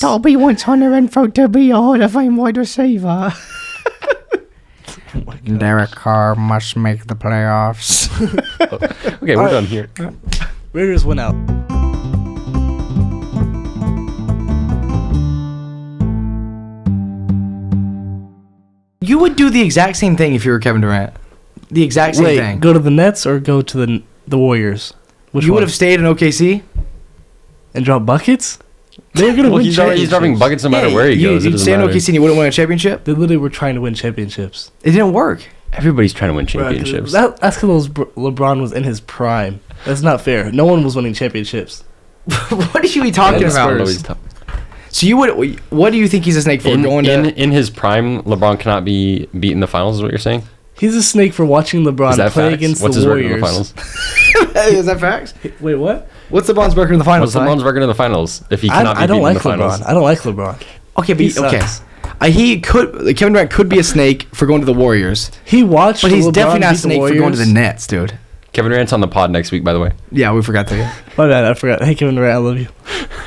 Darby wants Hunter Renfro to be a Hall of Fame wide receiver. Derek Carr must make the playoffs. Okay, we're done here. Raiders went out. You would do the exact same thing if you were Kevin Durant. The exact same thing. Go to the Nets or go to the Warriors? Which you one? would have stayed in OKC And drop buckets? They're going to win championships. He's dropping buckets no matter where he goes. You'd stay in OKC and you wouldn't win a championship? They literally were trying to win championships. It didn't work. Everybody's trying to win championships. That's because LeBron was in his prime. That's not fair. No one was winning championships. What are you talking about? So what do you think he's a snake for? In his prime, LeBron cannot be beat in the finals, is what you're saying? He's a snake for watching LeBron play facts? against What's the his Warriors. record in the finals? Is that facts? Wait, what? What's LeBron's record in the finals? What's LeBron's record in the finals if he cannot be beat in the finals? I don't like LeBron. Okay, but Kevin Durant could be a snake for going to the Warriors. He watched, but he's LeBron definitely not a beat the snake for Warriors. going to the Nets, dude. Kevin Durant's on the pod next week, by the way. Yeah, we forgot that. My bad, I forgot. Hey, Kevin Durant, I love you.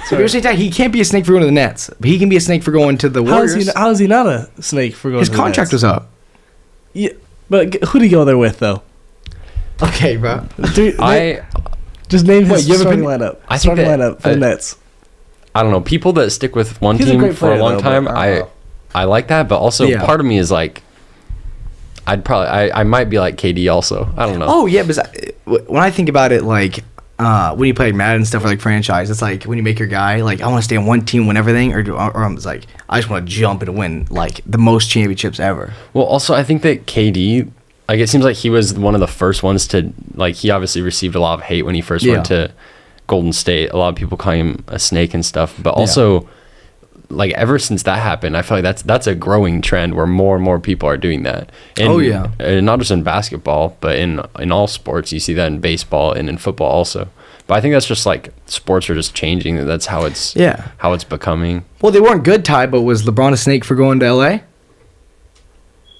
So you're saying he can't be a snake for going to the Nets, but he can be a snake for going to the Warriors. How is he not a snake for going to the Nets? His contract was up. Yeah, but who did he go there with, though? Okay, bro. Just name his starting lineup. Starting lineup for the Nets. I don't know. People that stick with one team for a long time, I like that, but also part of me is like, I might be like KD also. I don't know. Oh yeah, because when I think about it, like when you play Madden and stuff or like franchise, it's like when you make your guy like I want to stay on one team, win everything, or I'm just like I just want to jump and win like the most championships ever. Well, also I think that KD, like it seems like he was one of the first ones to like he obviously received a lot of hate when he first went to Golden State. A lot of people call him a snake and stuff, but also. Like ever since that happened, I feel like that's a growing trend where more and more people are doing that. And, not just in basketball, but in all sports. You see that in baseball and in football also. But I think that's just like sports are just changing. That's how it's becoming. Well, they weren't good, Ty, but was LeBron a snake for going to LA?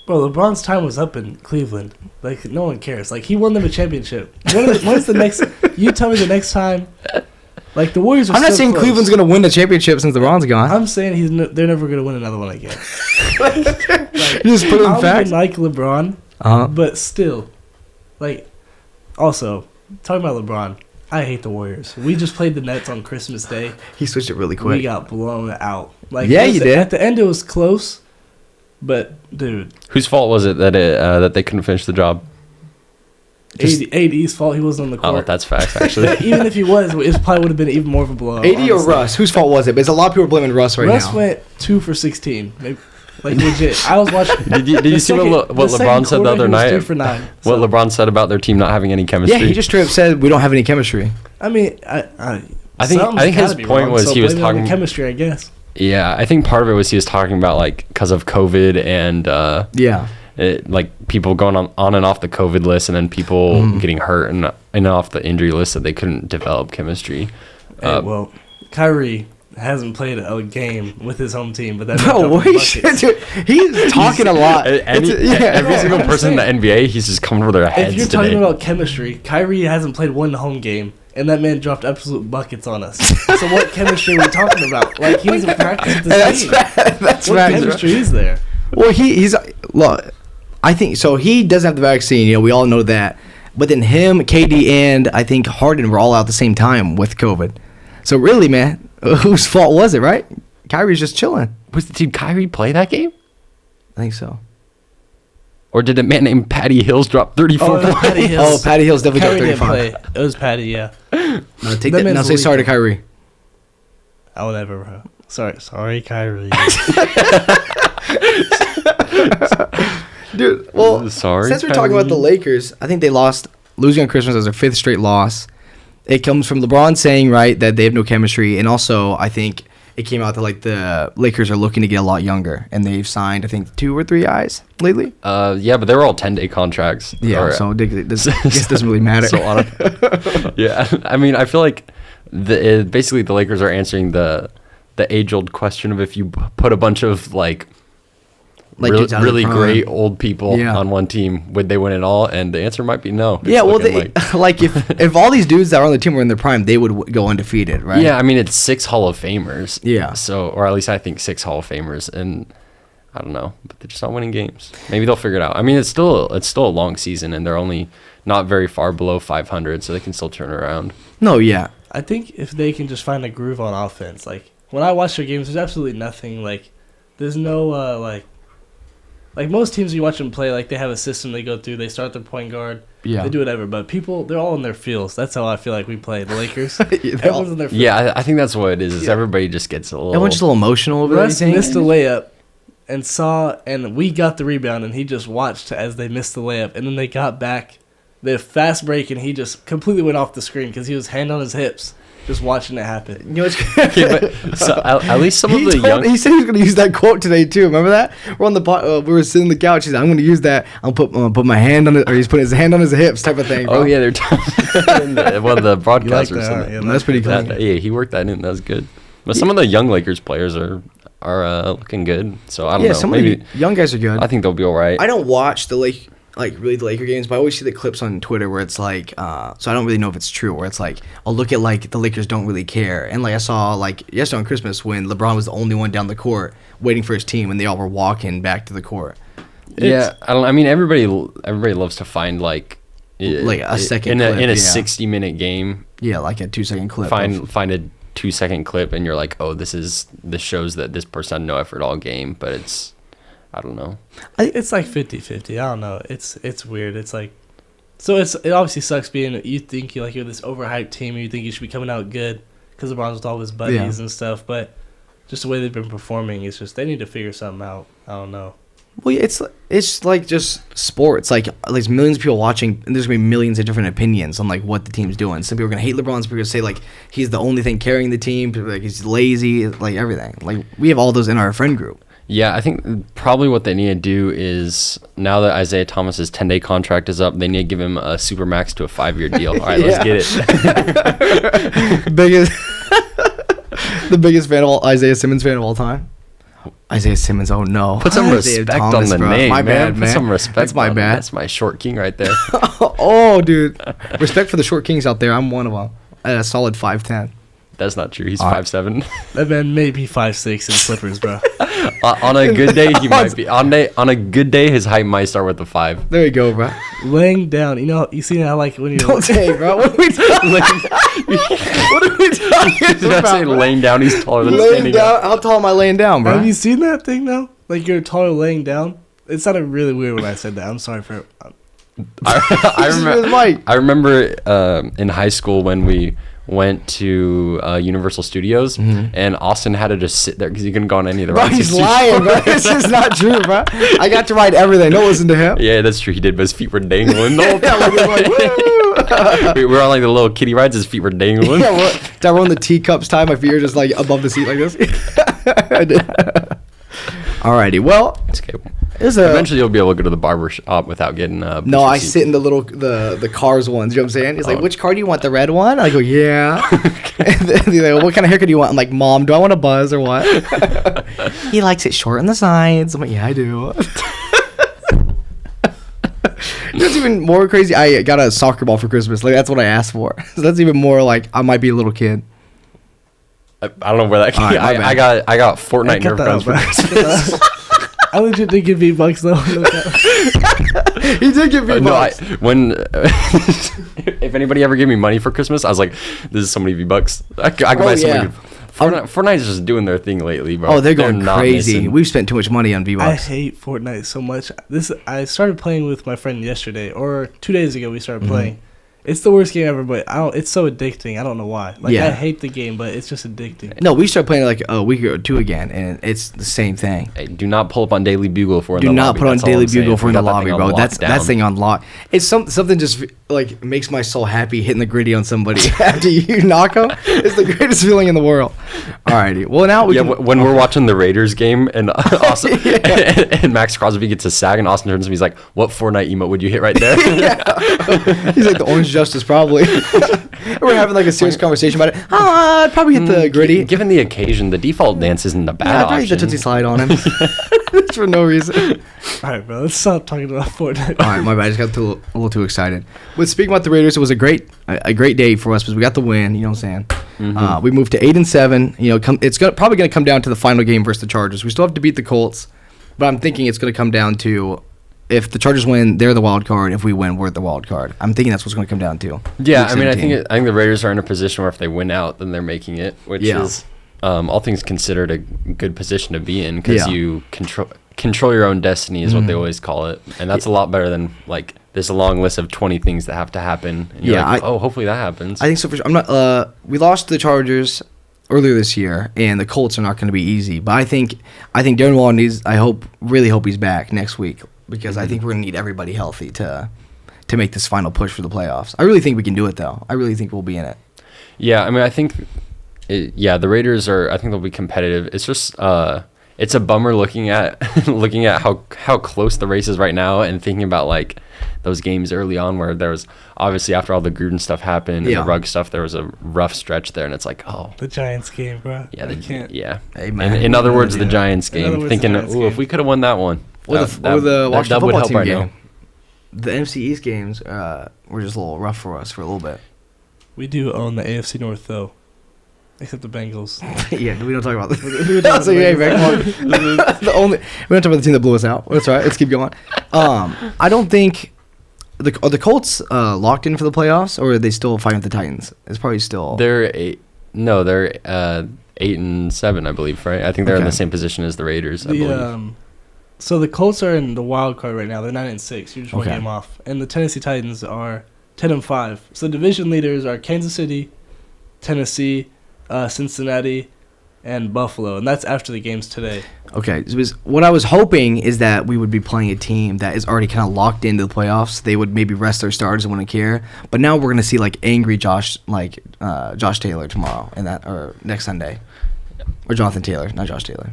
Bro, LeBron's time was up in Cleveland. Like no one cares. Like he won them a championship. When's the next? You tell me the next time. Like the Warriors are I'm not saying close. Cleveland's going to win the championship since LeBron's gone. I'm saying they're never going to win another one again. You just put it in facts. I like LeBron, but still. Like, also, talking about LeBron, I hate the Warriors. We just played the Nets on Christmas Day. He switched it really quick. We got blown out. Like, yeah, you did. At the end, it was close, but, dude. Whose fault was it that they couldn't finish the job? AD's fault. He wasn't on the court. Oh, that's facts, actually. Even if he was, it probably would have been even more of a blowout. AD or Russ? Whose fault was it? Because a lot of people are blaming Russ now. Russ went 2 for 16. Maybe, like, legit. I was watching. Did you see what LeBron said the other night? 3 for 9. What LeBron said about their team not having any chemistry? Yeah, he just straight up said we don't have any chemistry. I mean, I think his point was he was talking chemistry, I guess. Yeah, I think part of it was he was talking about like because of COVID and like people going on and off the COVID list, and then people getting hurt and off the injury list, that they couldn't develop chemistry. Well, Kyrie hasn't played a game with his home team, but that's he's talking a lot. Every single person in the NBA, he's just coming over their heads. If you're talking about chemistry, Kyrie hasn't played one home game, and that man dropped absolute buckets on us. So what chemistry are we talking about? Like, he doesn't practice this game. That's what chemistry is there? Well, he's look. I think so. He doesn't have the vaccine. You know, we all know that. But then him, KD, and I think Harden were all out at the same time with COVID. So really, man, whose fault was it, right? Kyrie's just chilling. Did Kyrie play that game? I think so. Or did a man named Patty Hills drop 34 points? Patty Hills. Patty Hills definitely dropped 35. Didn't play. It was Patty, yeah. No, take that. Now say sorry to Kyrie. I will never. Sorry, Kyrie. Dude, well, sorry, since we're talking about the Lakers, I think they losing on Christmas as their 5th straight loss. It comes from LeBron saying, right, that they have no chemistry, and also I think it came out that like the Lakers are looking to get a lot younger, and they've signed I think 2 or 3 guys lately. Yeah, but they were all 10-day contracts. Yeah, so this doesn't really matter. Yeah, I mean, I feel like basically the Lakers are answering the age-old question of if you put a bunch of like like dudes out of really their prime. great old people Yeah. on one team. Would they win it all? And the answer might be no. It's Yeah, well, looking they like if all these dudes that are on the team were in their prime, they would go undefeated, right? Yeah, I mean it's 6 Hall of Famers. Yeah. So, or at least I think 6 Hall of Famers, and I don't know, but they're just not winning games. Maybe they'll figure it out. I mean, it's still a long season, and they're only not very far below 500, so they can still turn it around. No, yeah. I think if they can just find a groove on offense, like when I watch their games, there's absolutely nothing like. There's no like most teams you watch them play, like they have a system they go through. They start their point guard. Yeah. They do whatever, but they're all in their feels. That's how I feel like we play the Lakers. They're Everyone's all- in their feels. Yeah, I think that's what it is. Yeah. Everybody just gets a little. Everyone's just a little emotional over Russ everything. missed a layup and we got the rebound, and he just watched as they missed the layup, and then they got back. They had a fast break, and he just completely went off the screen because he was hand on his hips, just watching it happen. You know what's Okay, but so at least some of the young. He said he was going to use that quote today too. Remember that? We're on the we were sitting on the couch. He's like, I'm going to use that. I'm gonna put my hand on it, or he's putting his hand on his hips, type of thing. Bro. Oh yeah, they're talking. One of the broadcasters. that, said huh? that. Yeah, That's pretty cool. Yeah, he worked that in. That was good. But some of the young Lakers players are looking good. So I don't Yeah, know. some of Maybe the young guys are good. I think they'll be all right. I don't watch the really the Laker games, but I always see the clips on Twitter where it's like, so I don't really know if it's true, where it's like, I'll look at like the Lakers don't really care, and like I saw like yesterday on Christmas when LeBron was the only one down the court waiting for his team, and they all were walking back to the court. Yeah, I mean everybody loves to find like A second in clip, a yeah. 60-minute game. Yeah, like a 2-second clip. Find a 2-second clip, and you're like, oh, this shows that this person had no effort all game, but it's. I don't know. It's like 50-50. I don't know. It's weird. It's like, so it obviously sucks being you think you're this overhyped team and you think you should be coming out good because LeBron's with all his buddies and stuff. But just the way they've been performing, it's just they need to figure something out. I don't know. Well, yeah, it's like just sports. Like there's millions of people watching, and there's gonna be millions of different opinions on like what the team's doing. Some people are gonna hate LeBron. Some people are gonna say like he's the only thing carrying the team. People are like he's lazy. Like everything. Like we have all those in our friend group. Yeah, I think probably what they need to do is now that Isaiah Thomas's 10-day contract is up, they need to give him a supermax to a 5-year deal. All right, let's get it. The biggest Isaiah Simmons fan of all time. Isaiah Simmons. Oh no. Put some Isaiah respect Thomas, on the bro. name, My man. bad, Put some respect. That's my on it. bad. That's my short king right there. Oh, dude. Respect for the short kings out there. I'm one of them. At a solid 5'10". That's not true. He's All right. 5'7". That man may be 5'6" in slippers, bro. On a good day, he might be. On a good day, his height might start with a 5. There you go, bro. Laying down, you see how like when you Don't say, bro. What are we talking? What are we talking Did I about? say bro? laying down? He's taller than Laying standing down. up. How tall am I laying down, bro? Have you seen that thing though? Like you're taller laying down. It sounded really weird when I said that. I'm sorry for. I remember in high school when we went to Universal Studios, and Austin had to just sit there because he couldn't go on any of the Bro, rides. he's He was too lying, short. bro. This is not true, bro. I got to ride everything. Don't listen to him. Yeah, that's true. He did, but his feet were dangling the whole Yeah, time. like, woo. we were on like the little kiddie rides. His feet were dangling. Yeah, well, did I run the teacups time? My feet are just like above the seat like this. I did. Alrighty, well, It's okay. there's a. Eventually, you'll be able to go to the barber shop without getting No, pushing I seat. sit in the cars ones. You know what I'm saying? He's like, Oh. which car do you want? The red one? I go, yeah. And then he's like, what kind of haircut do you want? I'm like, Mom, do I want a buzz or what? He likes it short on the sides. I'm like, yeah, I do. That's even more crazy. I got a soccer ball for Christmas. Like that's what I asked for. So that's even more like I might be a little kid. I don't know where that came. All right, my bad. I got Fortnite Cut Nerf that guns out, for bro. Christmas. I legit did give V-Bucks though. He did give me bucks. If anybody ever gave me money for Christmas, I was like, "This is so many V-Bucks. I could buy so many." Fortnite's just doing their thing lately, bro. Oh, they're going not crazy. missing. We've spent too much money on I V-Bucks. hate Fortnite so much. I started playing with my friend yesterday or 2 days ago. We started playing. It's the worst game ever, but it's so addicting. I don't know why. Like Yeah. I hate the game, but it's just addicting. No, we started playing like a week or two again, and it's the same thing. Hey, do not pull up on Daily Bugle for in Do the not lobby. put on That's all Daily I'm saying. Bugle for We in the got that lobby, thing bro. on That's lockdown. thing on lock. It's something just like makes my soul happy hitting the gritty on somebody after you knock them. It's the greatest feeling in the world. Alrighty, well now we Yeah, can. when we're watching the Raiders game and Austin and Max Crosby gets a sack and Austin turns to me, he's like, "What Fortnite emote would you hit right there?" He's like the Orange Justice probably. We're having like a serious conversation about it. I'd probably hit the gritty. Given the occasion, the default dance isn't a bad I'd probably hit the option. Tootsie Slide on him. Just for no reason. All right, bro. Let's stop talking about Fortnite. All right, my bad. I just got a little too excited. But speaking about the Raiders, it was a great day for us because we got the win. You know what I'm saying? We moved to 8-7. You know, it's probably going to come down to the final game versus the Chargers. We still have to beat the Colts, but I'm thinking it's going to come down to if the Chargers win, they're the wild card. If we win, we're the wild card. I'm thinking that's what's going to come down to. Yeah, I mean, I think the Raiders are in a position where if they win out, then they're making it, which is all things considered a good position to be in because you control your own destiny is what they always call it, and that's a lot better than like there's a long list of 20 things that have to happen. And you're like, hopefully that happens. I think so. For sure. I'm not. We lost to the Chargers earlier this year, and the Colts are not going to be easy. But I think Darren Waller needs. Really hope he's back next week because I think we're going to need everybody healthy to make this final push for the playoffs. I really think we can do it though. I really think we'll be in it. Yeah, I mean, I think. The Raiders are. I think they'll be competitive. It's just. It's a bummer looking at how close the race is right now and thinking about like those games early on where there was obviously after all the Gruden stuff happened and the Rugg stuff there was a rough stretch there and it's like the Giants game, bro. Yeah, Hey, man. In other words, the Giants game. Thinking, if we could have won that one, the Washington football team game. now. The NFC East games were just a little rough for us for a little bit. We do own the AFC North though. Except the Bengals. Yeah, we don't talk about this. We don't talk about the team that blew us out. That's right. Let's keep going. I don't think are the Colts locked in for the playoffs, or are they still fighting with the Titans? It's probably still. They're 8-7, I believe. Right? I think they're in the same position as the Raiders. I believe. So the Colts are in the wild card right now. They're 9-6. You're just one game off, and the Tennessee Titans are 10-5. So division leaders are Kansas City, Tennessee, Cincinnati, and Buffalo, and that's after the games today. Okay, so what I was hoping is that we would be playing a team that is already kind of locked into the playoffs. They would maybe rest their starters and wouldn't care. But now we're gonna see like angry Josh Taylor tomorrow or next Sunday, or Jonathan Taylor, not Josh Taylor.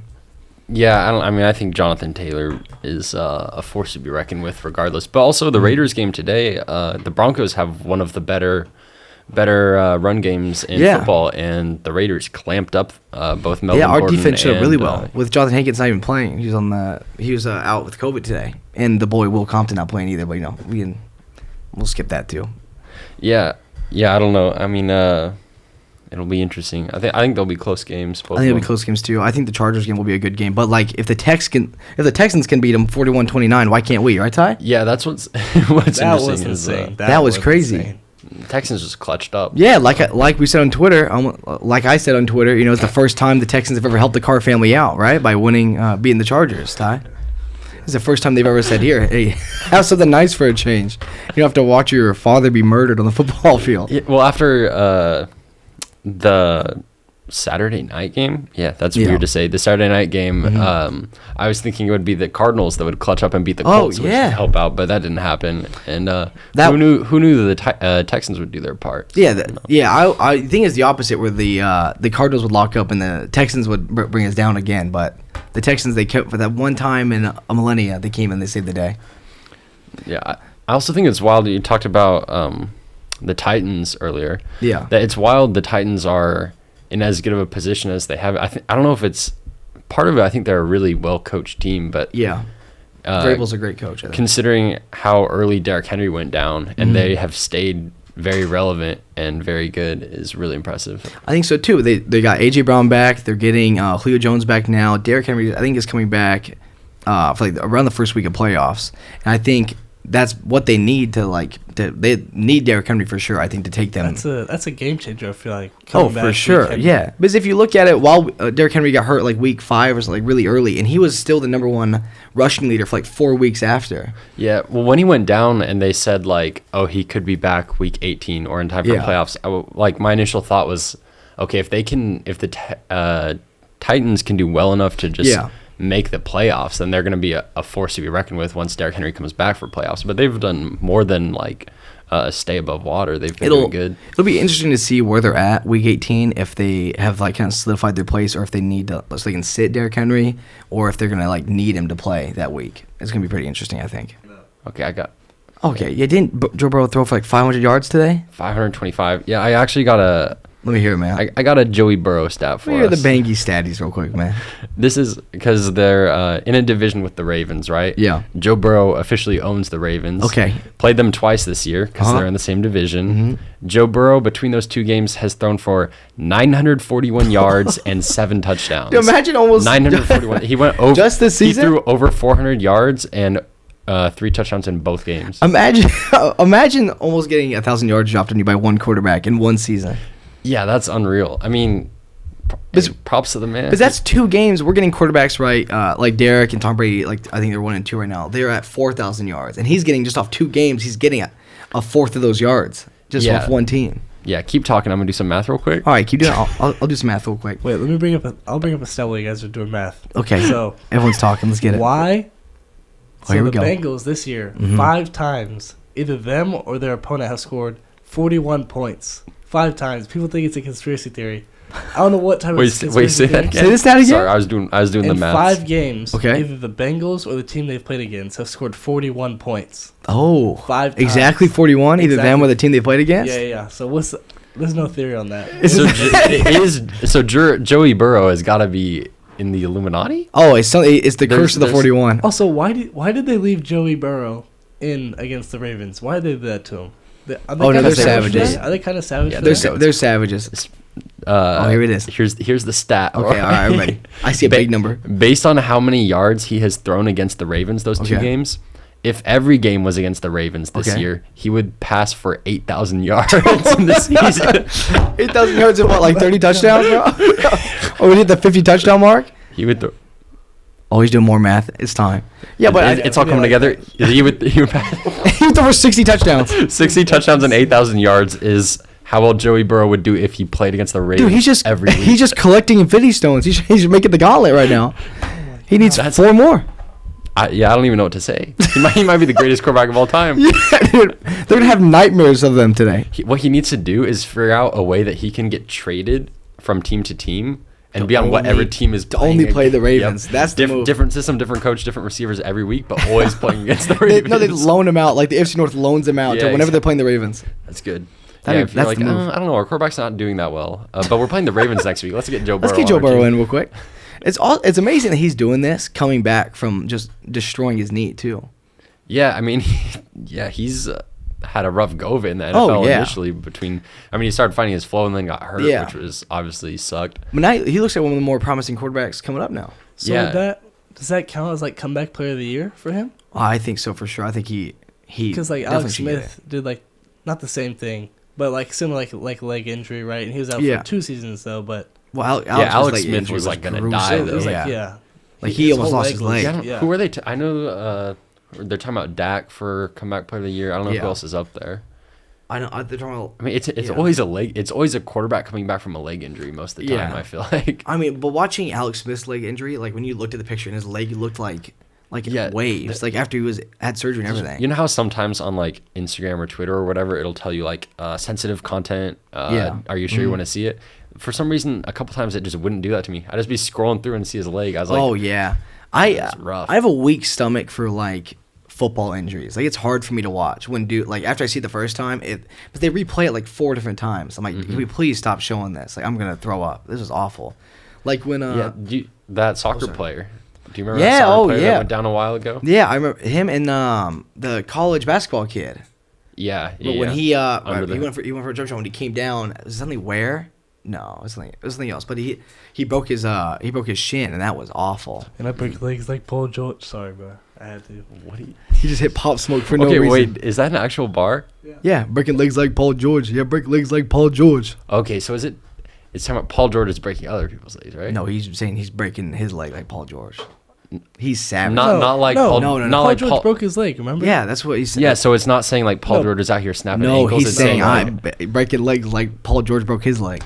Yeah, I think Jonathan Taylor is a force to be reckoned with, regardless. But also the Raiders game today, the Broncos have one of the better run games in football, and the Raiders clamped up both Melvin our Gordon defense showed really well with Jonathan Hankins not even playing. He was out with COVID today, and the boy Will Compton not playing either. But we'll skip that too. Yeah. I don't know. I mean, it'll be interesting. I think there'll be close games. I think it'll be close games too. I think the Chargers game will be a good game. But like, if the Texans can beat them 41-29, why can't we? Right, Ty? Yeah, that's what's interesting. Was insane. That was crazy. Insane. Texans just clutched up. Yeah, like we said on Twitter, like I said on Twitter, it's the first time the Texans have ever helped the Carr family out, right? By winning, beating the Chargers, Ty. It's the first time they've ever said, here, hey, have something nice for a change. You don't have to watch your father be murdered on the football field. Yeah, well, after the Saturday night game, that's weird to say. The Saturday night game, I was thinking it would be the Cardinals that would clutch up and beat the Colts, which would help out, but that didn't happen. And who knew the Texans would do their part? Yeah, I think it's the opposite, where the Cardinals would lock up and the Texans would bring us down again. But the Texans, they kept for that one time in a millennia, they came and they saved the day. Yeah, I also think it's wild that you talked about the Titans earlier. Yeah, that it's wild the Titans are in as good of a position as they have. I don't know if it's part of it. I think they're a really well coached team, but Vrabel's a great coach. Considering how early Derrick Henry went down, and they have stayed very relevant and very good, is really impressive. I think so too. They got AJ Brown back. They're getting Julio Jones back now. Derrick Henry, I think, is coming back for like around the first week of playoffs, and I think that's what they need they need Derrick Henry for sure. I think to take them. That's a game changer. I feel like. For sure, yeah. Because if you look at it, while Derrick Henry got hurt like week 5 or something, like really early, and he was still the number 1 rushing leader for like 4 weeks after. Yeah, well, when he went down and they said like, oh, he could be back week 18 or in time for playoffs, my initial thought was, okay, if the Titans can do well enough to just make the playoffs, then they're going to be a force to be reckoned with once Derrick Henry comes back for playoffs. But they've done more than stay above water. They've been doing good. It'll be interesting to see where they're at week 18, if they have kind of solidified their place, or if they need to, so they can sit Derrick Henry, or if they're going to need him to play that week. It's going to be pretty interesting, I think. Okay, Okay, yeah, didn't Joe Burrow throw for like 500 yards today? 525. Yeah, I actually got a. Let me hear it, man. I got a Joey Burrow stat for Let me hear us. the Bangy statties real quick, man. This is because they're in a division with the Ravens, right? Yeah. Joe Burrow officially owns the Ravens. Okay. Played them twice this year because they're in the same division. Mm-hmm. Joe Burrow, between those two games, has thrown for 941 yards and 7 touchdowns. Dude, imagine almost 941. He went over just this season. He threw over 400 yards and 3 touchdowns in both games. Imagine almost getting 1,000 yards dropped on you by one quarterback in one season. Yeah, that's unreal. I mean, props to the man. Because that's 2 games. We're getting quarterbacks right, like Derek and Tom Brady. Like I think they're 1 and 2 right now. They're at 4,000 yards, and he's getting just off 2 games. He's getting a fourth of those yards just off one team. Yeah, keep talking. I'm gonna do some math real quick. All right, keep doing. I'll do some math real quick. Wait, let me bring up. I'll bring up a stat while you guys are doing math. Okay. So everyone's talking. Let's get it. Why? So here we the go. Bengals this year, 5 times, either them or their opponent have scored 41 points. 5 times. People think it's a conspiracy theory. I don't know what type of conspiracy say that theory. again. Say this stat again. Sorry, I was doing the In math. 5 games, Okay. either the Bengals or the team they've played against have scored 41 points. Oh, 5 times. exactly 41. Either them Exactly. or the team they played against. Yeah. So there's no theory on that. Joey Burrow has got to be in the Illuminati. Oh, it's the curse of the 41. Also, why did they leave Joey Burrow in against the Ravens? Why did they do that to him? They're savages. Are they kind of savage? Yeah, for that? they're savages. Here it is. Here's the stat. Okay, all right, I'm ready. I see a big number. Based on how many yards he has thrown against the Ravens those 2 games, if every game was against the Ravens this year, he would pass for 8,000 yards in the season. 8,000 yards and what, like 30 touchdowns, bro? Or we hit the 50 touchdown mark? He would throw. Oh, he's doing more math. It's time. Yeah, but it's all coming together. He would pass he threw for 60 touchdowns. 60 touchdowns and 8,000 yards is how well Joey Burrow would do if he played against the Ravens. Dude, he's every week. he's just collecting Infinity Stones. He's making the gauntlet right now. He needs 4 more. I don't even know what to say. He might be the greatest quarterback of all time. Yeah, dude. They're going to have nightmares of them today. What he needs to do is figure out a way that he can get traded from team to team and be on whatever team is playing. Only play the Ravens. Yep. That's the move. Different system, different coach, different receivers every week, but always playing against the Ravens. They loan him out. Like the AFC North loans him out to whenever they're playing the Ravens. That's good. That's you're like, the move. I don't know, our quarterback's not doing that well, but we're playing the Ravens next week. Let's get Joe Burrow. Let's get Joe Burrow in real quick. It's amazing that he's doing this, coming back from just destroying his knee too. Yeah, I mean, he's had a rough go of it in the NFL initially. He started finding his flow and then got hurt, which was obviously sucked. But now he looks like one of the more promising quarterbacks coming up now. So does that count as like comeback player of the year for him? I think so for sure. I think he because like Alex Smith did like not the same thing, but like similar like leg injury, right? And he was out for 2 seasons though, but. Well, Alex Smith was like gonna die. It was like he almost lost his leg. Who are they? I know they're talking about Dak for comeback player of the year. I don't know who else is up there. I know they're talking about. I mean, it's always a leg. It's always a quarterback coming back from a leg injury most of the time. I feel like. I mean, but watching Alex Smith's leg injury, like when you looked at the picture and his leg looked like waves, like after he had surgery and everything. You know how sometimes on like Instagram or Twitter or whatever, it'll tell you like sensitive content. Are you sure you want to see it? For some reason, a couple times it just wouldn't do that to me. I'd just be scrolling through and see his leg. I was like, oh yeah, it's rough. I have a weak stomach for like football injuries. Like it's hard for me to watch after I see it the first time. But they replay it like 4 different times. I'm like, can we please stop showing this? Like I'm gonna throw up. This is awful. Like when that soccer player. Do you remember that soccer player that went down a while ago? Yeah, I remember him and the college basketball kid. Yeah, but when he went for a jump shot when he came down, was it something where? No, it was something else. But he broke his shin and that was awful. And I break legs like Paul George. Sorry, bro. I had to. He just hit Pop Smoke for no reason. Okay, wait, is that an actual bar? Yeah, breaking legs like Paul George. Yeah, break legs like Paul George. Okay, so it's talking about Paul George is breaking other people's legs, right? No, he's saying he's breaking his leg like Paul George. He's savage. Not like Paul. No. Paul George broke his leg. Remember? Yeah, that's what he said. Yeah, so it's not saying like Paul George is out here snapping ankles. No, he's saying I'm breaking legs like Paul George broke his leg.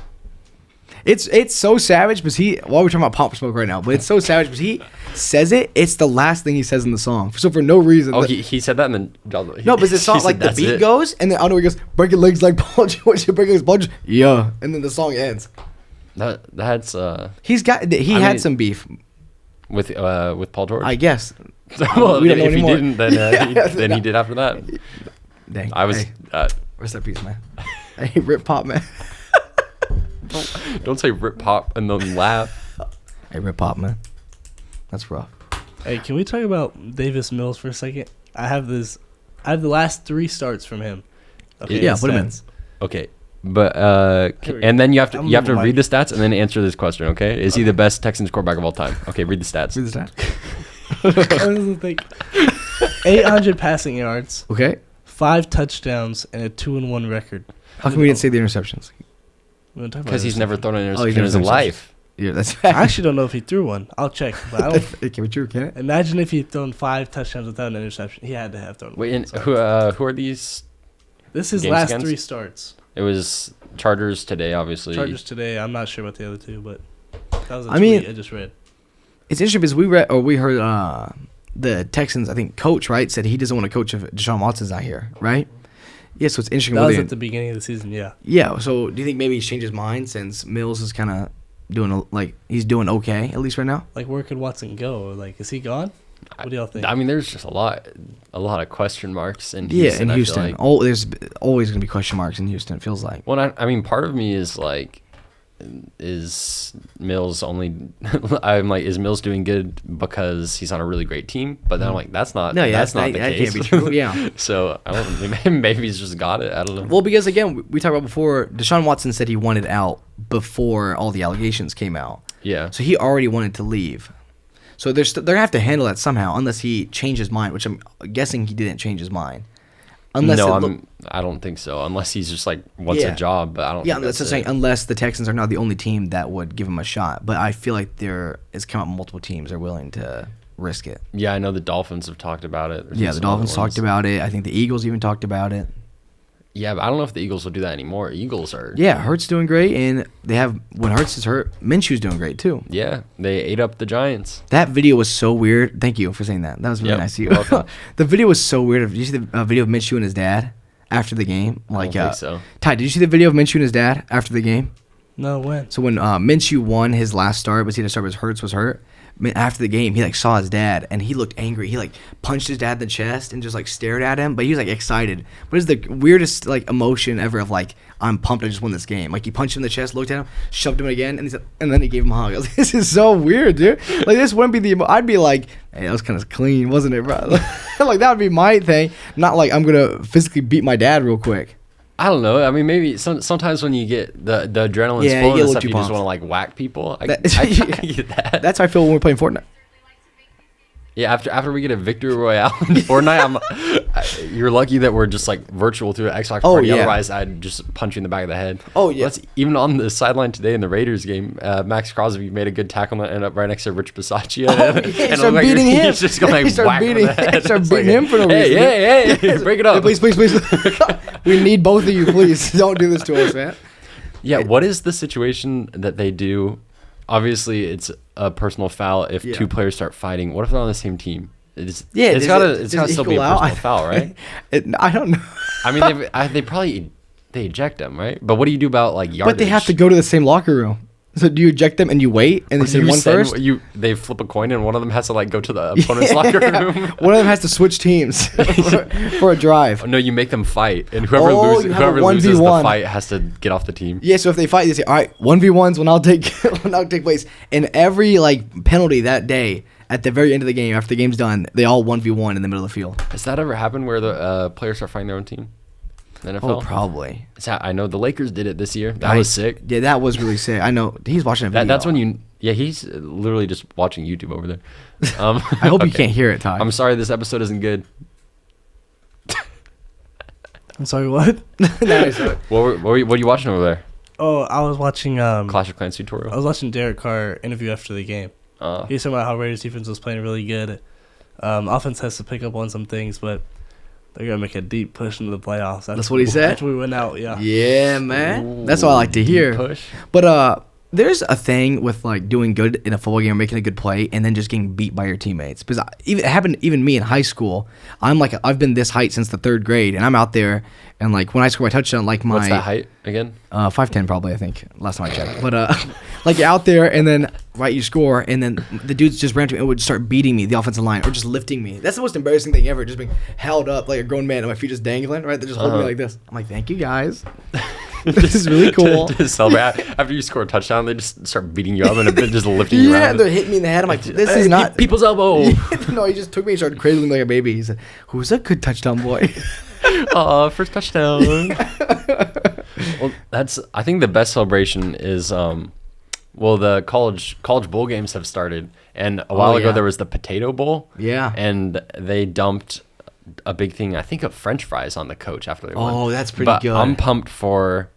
It's so savage because while we're talking about Pop Smoke right now, but it's so savage because he says it's the last thing he says in the song. So for no reason. Oh, he said that and then. No, but the song like the beat goes and then I don't know he goes breaking legs like Paul George, breaking legs Paul George. Yeah, and then the song ends. That's He had some beef with Paul George. I guess. Well, we don't know if anymore. he didn't, then he did after that. Dang. I was. Hey, rest in peace, man. Hey, Rip Pop, man. Don't say Rip Pop and then laugh. Hey, Rip Pop, man. That's rough. Hey, can we talk about Davis Mills for a second? I have the last 3 starts from him. Okay, Yeah, put him in. Okay, but and then you have to read the stats and then answer this question. Okay, is he the best Texans quarterback of all time? Okay, read the stats. Read the stats. What is the thing? 800 passing yards, Okay. 5 touchdowns, and a 2-1 record. How come we didn't say the interceptions? Because he's never thrown an he's interception in his never thrown life. Yeah, that's I actually don't know if he threw one. I'll check. But I don't. It can be true, can't it? Imagine if he'd thrown 5 touchdowns without an interception. He had to have thrown one. Wait, and So, who are these? this is games last against? 3 starts. It was Chargers today, obviously. Chargers today. I'm not sure about the other 2, but that was a I tweet mean- I just read. It's interesting because we heard the Texans, I think, coach, right, said he doesn't want to coach if Deshaun Watson's not here, right? Yeah, so it's interesting. That was at the beginning of the season, yeah. Yeah, so do you think maybe he's changed his mind since Mills is kind of he's doing okay, at least right now? Like, where could Watson go? Like, is he gone? What do y'all think? I mean, there's just a lot of question marks in Yeah, Houston. in I feel Houston. like. There's always going to be question marks in Houston, it feels like. Well, I mean, part of me is like, is Mills only? I'm like, is Mills doing good because he's on a really great team? But then I'm like, that's not. No, yeah, that's not the that case. can't be true, yeah. So I don't. Maybe he's just got it. I don't know. Well, because, again, we talked about before, Deshaun Watson said he wanted out before all the allegations came out. Yeah. So he already wanted to leave. So they're going to have to handle that somehow unless he changed his mind, which I'm guessing he didn't change his mind. Unless I don't think so. Unless he's just like wants Yeah. a job, but I don't. Yeah, think that's what I'm saying. Unless the Texans are now the only team that would give him a shot. But I feel like it's come up multiple teams are willing to risk it. Yeah, I know the Dolphins have talked about it. Yeah, the Dolphins talked about it. I think the Eagles even talked about it. Yeah, but I don't know if the Eagles will do that anymore. Eagles are. Yeah, Hurts doing great, and when Hurts is hurt, Minshew's doing great too. Yeah, they ate up the Giants. That video was so weird. Thank you for saying that. That was really Yep, nice of you. you're welcome. The video was so weird. Did you see the video of Minshew and his dad after the game? I don't think so. Ty, did you see the video of Minshew and his dad after the game? No, when? So when Minshew won his last start, but he had to start because Hurts was hurt. After the game, he saw his dad and he looked angry. He punched his dad in the chest and just stared at him, but he was excited. But it's the weirdest emotion ever of I'm pumped. I just won this game. He punched him in the chest, looked at him, shoved him again, and he said, and then he gave him a hug. I was like, this is so weird, dude. This wouldn't be I'd be like, hey, that was kind of clean, wasn't it, bro? That would be my thing. Not I'm gonna physically beat my dad real quick. I don't know. I mean, maybe sometimes when you get the adrenaline's Yeah, flowing you and get stuff, you pumped. just want to whack people. I That- get that. That's how I feel when we're playing Fortnite. Yeah, after we get a victory royale in Fortnite, you're lucky that we're just virtual through an Xbox Oh, party. yeah. Otherwise, I'd just punch you in the back of the head. Oh, yeah. Even on the sideline today in the Raiders game, Max Crosby made a good tackle and ended up right next to Rich Bisaccia. Oh, yeah, and started beating him. He's just going He started whack him in beating- the head. he started It's beating him for no reason. Hey, break it up. Hey, please. We need both of you, please. Don't do this to us, man. Yeah, what is the situation that they do? Obviously, it's a personal foul if Yeah. two players start fighting. What if they're on the same team? It's does gotta it still be a equal out? personal foul, right? I don't know. I mean, they probably eject them, right? But what do you do about yardage? But they have to go to the same locker room. So do you eject them and you wait and they send one first? They flip a coin and one of them has to go to the opponent's locker room. One of them has to switch teams for a drive. No, you make them fight, and whoever Oh, you have a loses the 1v1. fight has to get off the team. Yeah, so if they fight, they say, all right, 1v1s will now take place. And every penalty that day, at the very end of the game, after the game's done, they all 1v1 in the middle of the field. Has that ever happened where the players start fighting their own team? The NFL? Oh, probably. I know the Lakers did it this year. That was sick. Yeah, that was really sick. I know. He's watching a video. That's when he's literally just watching YouTube over there. I hope you can't hear it, Ty. I'm sorry this episode isn't good. I'm sorry, what? What are you watching over there? Oh, I was watching Clash of Clans tutorial. I was watching Derek Carr interview after the game. He's talking about how Raiders defense was playing really good. Offense has to pick up on some things, but they're gonna make a deep push into the playoffs. That's what he said? After we went out, yeah. Yeah, man. Ooh, That's what I like to hear. Push. But There's a thing with like doing good in a football game or making a good play and then just getting beat by your teammates. Because it happened even me in high school. I've been this height since the 3rd grade, and I'm out there and like when I score my touchdown, like What's that height again? 5'10" probably, I think, last time I checked. But like you're out there and then you score, and then the dudes just ran to me and would start beating me, the offensive line, or just lifting me. That's the most embarrassing thing ever, just being held up like a grown man and my feet just dangling, right? They're just holding me like this. I'm like, thank you guys. This is really cool. to celebrate. After you score a touchdown, they just start beating you up and just lifting you around. Yeah, they're hitting me in the head. I'm like, this is not people's elbow. No, he just took me and started cradling me like a baby. He said, "Who's a good touchdown boy?" First touchdown. Well, I think the best celebration is the college bowl games have started, and a while ago there was the Potato Bowl. Yeah, and they dumped a big thing, I think, of French fries on the coach after they won. Oh, that's pretty good. I'm pumped for.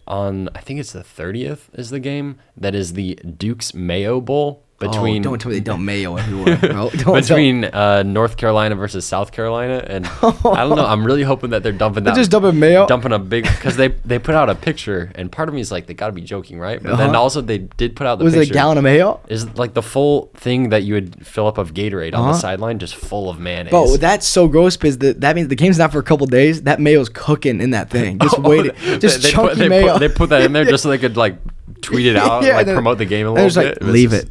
I think it's the 30th is the game. That is the Duke's Mayo Bowl between. Don't tell me they dump mayo everywhere, bro. Between North Carolina versus South Carolina, and I don't know. I'm really hoping that they're dumping that. They're just dumping mayo. Dumping a big, because they put out a picture, and part of me is like, they got to be joking, right? But then also they did put out the picture. Was it a gallon of mayo? Is like the full thing that you would fill up of Gatorade on the sideline, just full of mayonnaise. Bro, that's so gross because that means the game's not for a couple days. That mayo's cooking in that thing. Just waiting. Just chunky mayo. They put that in there just so they could like tweet it out, like promote the game a little bit. Like, leave it.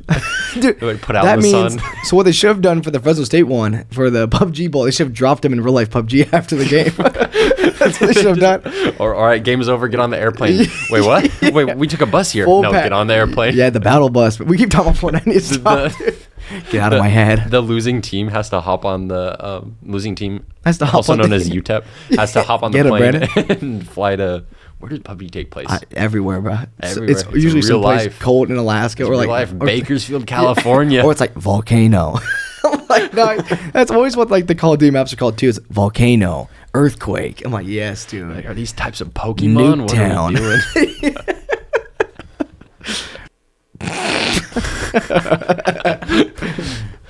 Dude, like put out in the sun. So what they should have done for the Fresno State one, for the PUBG Bowl, they should have dropped him in real life PUBG after the game. That's what they should have done. Or, all right, game is over, get on the airplane. Wait, what? Yeah. Wait, we took a bus here. Get on the airplane. Yeah, the battle bus. We keep talking about Fortnite. It's get out of my head. The losing team has to hop on the losing team, has to hop also on known as UTEP, has to hop on the plane and fly to. Where did PUBG take place? Everywhere, bro. Everywhere. It's usually someplace life. cold in Alaska, or like life. Bakersfield, California, or it's like volcano. I'm like, no, that's always what like the Call of Duty maps are called too. Is volcano, earthquake. I'm like, yes, dude. Like, are these types of Pokemon? Nuketown. What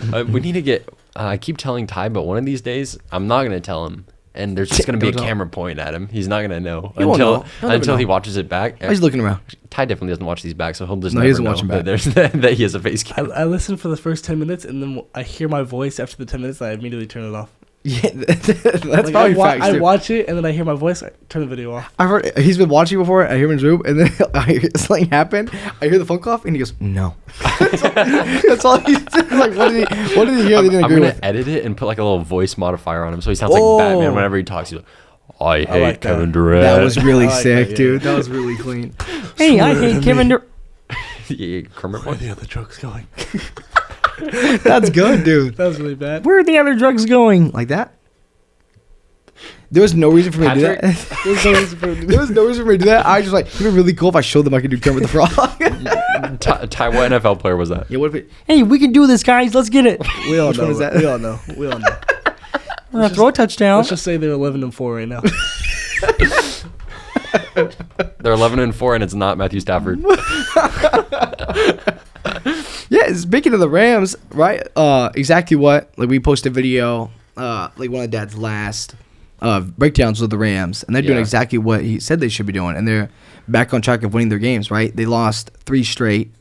are we doing? We need to get. I keep telling Ty, but one of these days, I'm not gonna tell him. And there's just going to be a camera point at him. He's not going to know until he watches it back. He's looking around. Ty definitely doesn't watch these back, so he'll just he doesn't watch them back. That he has a face cam. I listen for the first 10 minutes, and then I hear my voice after the 10 minutes, and I immediately turn it off. Yeah, that's probably facts, I watch it, and then I hear my voice, I turn the video off. I've heard he's been watching before. I hear him in his room, and then I hear something happen. I hear the phone call off, and he goes, "No." That's all he said. Like, what did he hear? I'm gonna edit it and put like a little voice modifier on him, so he sounds like Batman whenever he talks. He's like, I hate like Kevin Durant. That was really sick, dude. That was really clean. Hey, I hate Kevin Durant. Kermit, where are the other drugs going? That's good, dude. That was really bad. Where are the other drugs going? Like that? There was no reason for me to do that. There was no reason for me to do that. I was just like, it'd be really cool if I showed them I could do Kermit the Frog. Ty, what NFL player was that? Yeah, what if it? Hey, we can do this, guys. Let's get it. We all know. We all know. We all know. We're gonna throw a touchdown. Let's just say they're 11-4 right now. They're 11-4, and it's not Matthew Stafford. Yeah, speaking of the Rams, right? Exactly what? Like, we posted a video, like one of Dad's last breakdowns with the Rams, and they're doing exactly what he said they should be doing, and they're back on track of winning their games, right? They lost 3 straight,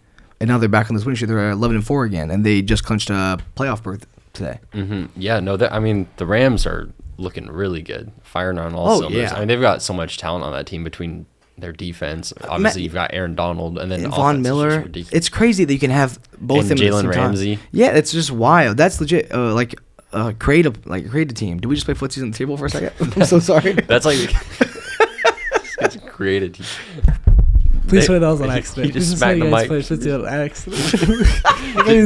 and now they're back on this winning streak. They're 11-4 again, and they just clinched a playoff berth today. Mm-hmm. Yeah, no, I mean, the Rams are looking really good, firing on all cylinders. Yeah. I mean, they've got so much talent on that team between their defense. Obviously, you've got Aaron Donald, and then Von Miller. It's crazy that you can have both and them at the same Jalen Ramsey. time. Yeah, it's just wild. That's legit. Create a team. Did we just play footsies on the table for a second? I'm so sorry. That's like it's create a team. Please say that was an accident. He just smacked the mic.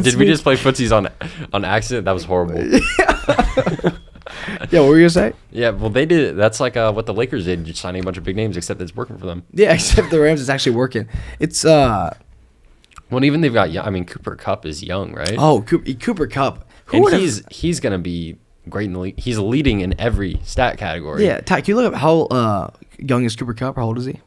Did we just play footsies on accident? That was horrible. Yeah, what were you gonna say? Yeah, well, they did. That's like what the Lakers did, just signing a bunch of big names. Except it's working for them. Yeah, except the Rams is actually working. It's Well, even they've got. I mean, Cooper Kupp is young, right? Oh, Cooper Kupp. He's gonna be great in the league. He's leading in every stat category. Yeah, Ty, can you look up how young is Cooper Kupp? How old is he?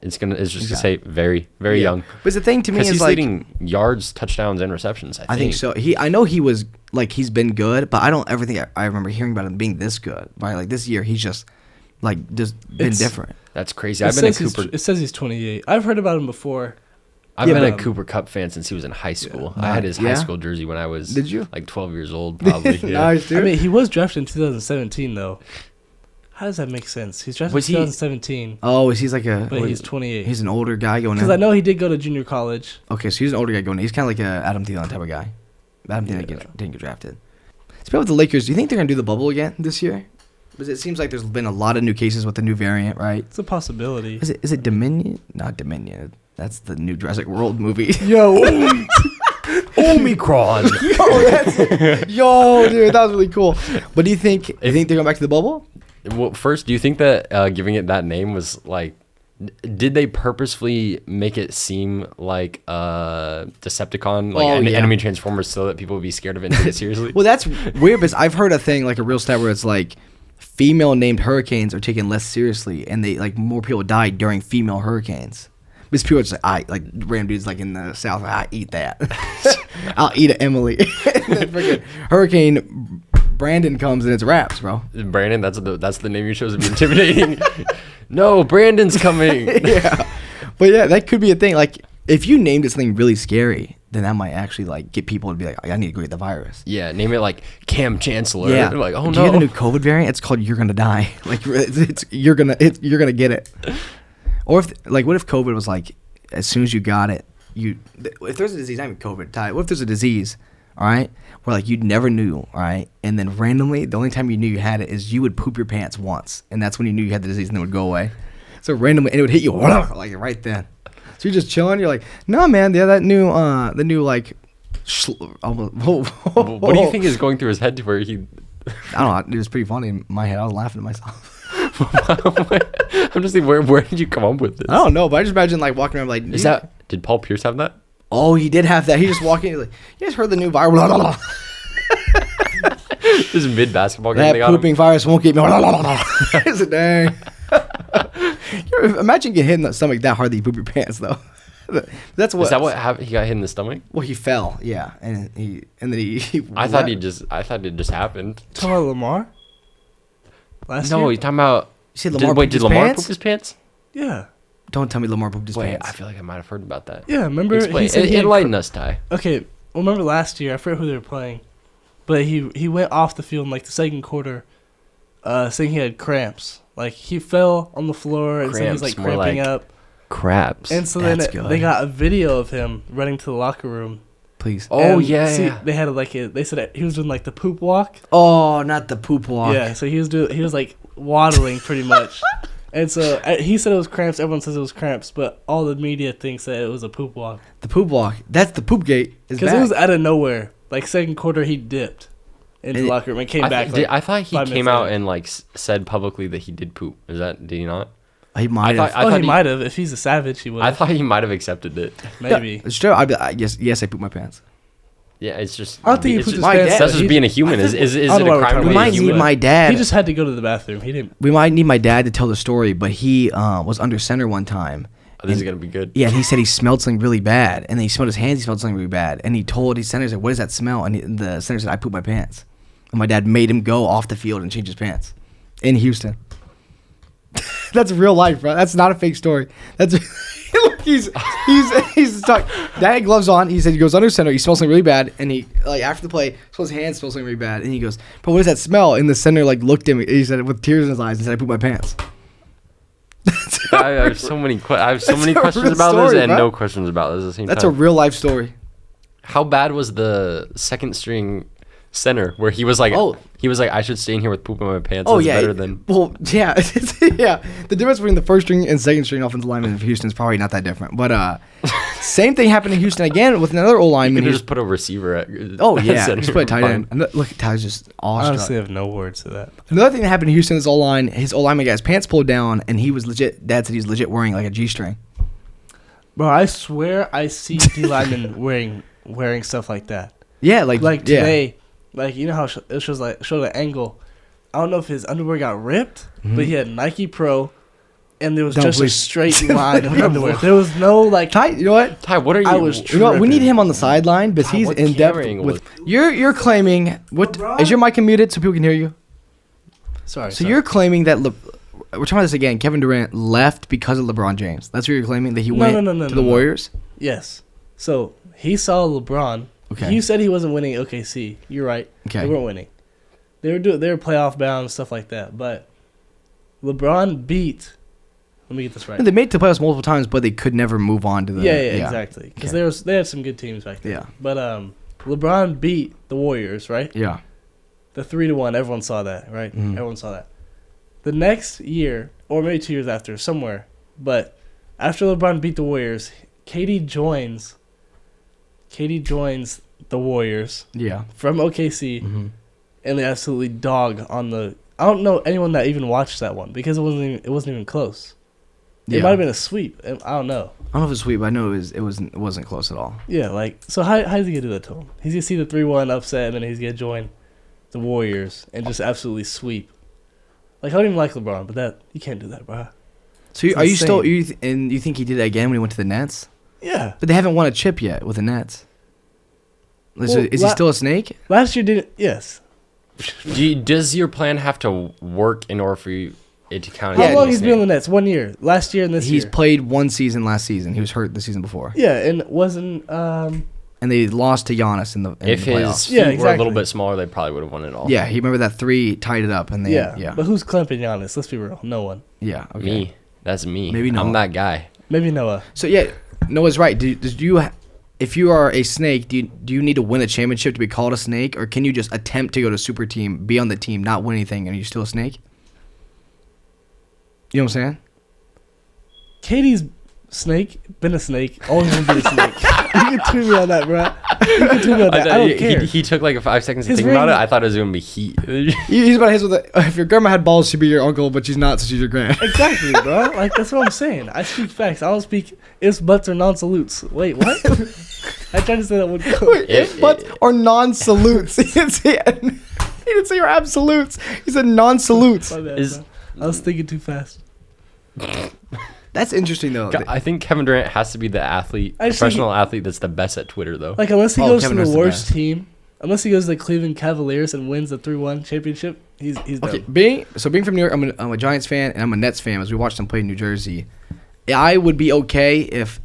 It's just to say very, very young. But the thing to me is he's like leading yards, touchdowns, and receptions. I think so. I know he was like he's been good, but I don't ever think I remember hearing about him being this good. Right, like this year he's just been different. That's crazy. It says he's 28. I've heard about him before. I've Yeah, been a but- Cooper Cup fan since he was in high school. Yeah. I had his high Yeah? school jersey when I was Did you? like 12 years old, probably. Yeah. Nice, dude. I mean, he was drafted in 2017 though. How does that make sense? He's drafted in Was he- 2017, Oh, is he's like a? but he's 28. He's an older guy going. Because I know he did go to junior college. Okay, so he's an older guy going. He's kind of like a Adam Thielen type of guy. Adam Thielen didn't get drafted. Speaking of the Lakers, do you think they're gonna do the bubble again this year? Because it seems like there's been a lot of new cases with the new variant, right? It's a possibility. Is it Dominion? Not Dominion. That's the new Jurassic World movie. Yo, Omicron. Yo, dude, that was really cool. But do you think they're going back to the bubble? Well, first, do you think that giving it that name was like, did they purposefully make it seem like Decepticon, like Oh, yeah. enemy Transformers, so that people would be scared of it and take it seriously? Well, that's weird because I've heard a thing like a real stat where it's like female named hurricanes are taken less seriously, and they like more people die during female hurricanes. Because people are just like random dudes like in the south, like, I eat that. I'll eat an Emily. And then freaking Hurricane Brandon comes and it's raps, bro. Brandon, that's the name you chose to be intimidating. No, Brandon's coming. Yeah, but yeah, that could be a thing. Like if you named it something really scary, then that might actually like get people to be like, I need to go get the virus. Yeah, name it like Cam Chancellor. Yeah, Like, oh do no. you have the new COVID variant? It's called "You're Gonna Die." Like you're gonna get it. Or if like, what if COVID was like, as soon as you got it, if there's a disease, not even COVID, Ty, what if there's a disease, all right, where like you never knew, all right, and then randomly the only time you knew you had it is you would poop your pants once, and that's when you knew you had the disease, and it would go away. So randomly, and it would hit you like right then. So you're just chilling. You're like, no, man, yeah, the new like, What do you think is going through his head to where he? I don't know. It was pretty funny in my head. I was laughing to myself. I'm just thinking, where did you come up with this? I don't know, but I just imagine like walking around like, Did Paul Pierce have that? Oh, he did have that. He just walking. He's like, you guys heard the new virus? This mid basketball game. That They got pooping him. virus won't get me. It's a dang. Imagine getting hit in the stomach that hard that you poop your pants though. That's what. Is that what happened? He got hit in the stomach. Well, he fell. Yeah, and then he I thought it just happened. talking about Lamar. Last No, year? you're talking about. You said Lamar pooped Did his Lamar pants? poop his pants? Yeah, Don't tell me Lamar pooped his Wait, pants. I feel like I might have heard about that. yeah. Remember? Explain. He said he had Enlighten us, Ty. Okay, well, remember last year? I forget who they were playing, but he went off the field in like the second quarter, saying he had cramps. Like he fell on the floor and said he was like Cramps, more cramping like- up. Craps. And so then That's good. they got a video of him running to the locker room. Please. Oh And yeah. they had like they said he was doing like the poop walk. Oh, not the poop walk. Yeah, so he was like waddling pretty much. And so he said it was cramps. Everyone says it was cramps, but all the media thinks that it was a poop walk The poop walk. That's the poop gate. because it was out of nowhere. Like second quarter, he dipped into And the locker room and came I, back. th- Like, did- I thought he 5 came minutes out later. and like said publicly that he did poop. Did he not? He might have. I thought he he- might have. If he's a savage, he would. I thought he might have accepted it. Maybe. It's true. Yes, I pooped my pants. Yeah, it's just. I don't think he it's put just, his My pants. dad- That's He- just being a human. Is I it don't know a why we're crime talking to We be about a might need human? my dad. He just had to go to the bathroom. He didn't. We might need my dad to tell the story, but he was under center one time. Oh, this is gonna be good. Yeah, and he said he smelled something really bad, and then he smelled his hands. He smelled something really bad, and he told his center, "What does that smell?" And the center said, "I pooped my pants." And my dad made him go off the field and change his pants in Houston. That's real life, bro. That's not a fake story. That's look, he's stuck. Dad had gloves on. He said he goes under center. He smells something really bad, and he like after the play, his hands smell something really bad, and he goes, "But what does that smell?" And the center like looked at me. He said with tears in his eyes and said, "I pooped my pants." I have so many. I have so That's many a questions real about story, this and bro. no questions about this at the same That's a time. real life story. How bad was the second string center where he was like, I should stay in here with poop in my pants. Oh That's yeah, better than. well yeah, yeah. The difference between the first string and second string offensive lineman in Houston is probably not that different. But same thing happened in Houston again with another O You lineman. could just put a receiver at. Oh at yeah, center. just put a tight Fine. end. And look, Ty's just I awestruck. honestly have no words to that. Another thing that happened in Houston is his O lineman got his pants pulled down, and he was legit. Dad said he was legit wearing like a G string. Bro, I swear I see D linemen wearing stuff like that. Yeah, like yeah. Today, like you know how it shows the angle. I don't know if his underwear got ripped, but he had Nike Pro, and there was Don't just please. a straight line of underwear. There was no like. Ty, you know what? Ty, what are you? I was You know what? We need tripping. him on the sideline because God, he's what in depth camera angle with. You're claiming what LeBron? is your mic muted so people can hear you? Sorry. So you're claiming that we're talking about this again. Kevin Durant left because of LeBron James. That's what you're claiming that he went to the Warriors. Yes. So he saw LeBron. Okay. You said he wasn't winning at OKC. You're right. Okay. They weren't winning. They were playoff bound, stuff like that. But LeBron beat. Let me get this right. They made it to playoffs multiple times, but they could never move on to the. Yeah, exactly. Because Okay. they had some good teams back then. Yeah. But LeBron beat the Warriors, right? Yeah. The 3-1. Everyone saw that, right? Mhm. Everyone saw that. The next year, or maybe 2 years after, somewhere. But after LeBron beat the Warriors, KD joins the Warriors Yeah. from OKC, Mm-hmm. and they absolutely dog on the. I don't know anyone that even watched that one because it wasn't even close. It might have been a sweep. I don't know. I don't know if it's sweep, but I know it wasn't close at all. Yeah, like so. How's he gonna do that to him? He's gonna see the 3-1 upset, and then he's gonna join the Warriors and just absolutely sweep. Like I don't even like LeBron, but that you can't do that, bro. So It's are you still insane. and you think he did it again when he went to the Nets? Yeah. But they haven't won a chip yet with the Nets. Is Well, he still a snake? Last year didn't. Yes. Does your plan have to work in order for you it to count? How as long a he's been snake? on the Nets? 1 year. Last year and this He's year. played one season last season. He was hurt the season before. Yeah, and wasn't. And they lost to Giannis in the If the his playoffs. feet Yeah, were a little exactly. bit smaller, they probably would have won it all. Yeah, he remember that 3 tied it up and they Yeah. But who's clamping Giannis? Let's be real. No one. yeah, okay. Me. That's me. Maybe Noah. I'm that guy. Maybe Noah. So yeah, Noah's right. If you are a snake, do you need to win a championship to be called a snake, or can you just attempt to go to super team, be on the team, not win anything, and you're still a snake? You know what I'm saying? Katie's been a snake, always gonna be a snake. You can tweet me on that, bro. You can tweet me on that. I don't care. He took like 5 seconds to His think about it. ring- I thought it was going to be heat. He's about his with if your grandma had balls, she'd be your uncle, but she's not, so she's your grand. Exactly, bro. Like that's what I'm saying. I speak facts. I don't speak ifs, buts, or non-salutes. Wait, what? I tried to say that one. If buts or non-salutes. He didn't say your absolutes. He said non-salutes. My bad, Is- bro. I was thinking too fast. That's interesting though. I think Kevin Durant has to be the professional athlete that's the best at Twitter, though. Like unless he Oh, goes Kevin to Durant's the the worst best. team, unless he goes to the Cleveland Cavaliers and wins the 3-1 championship, he's Okay, done. being from New York, I'm a Giants fan and I'm a Nets fan. As we watched them play in New Jersey, I would be okay if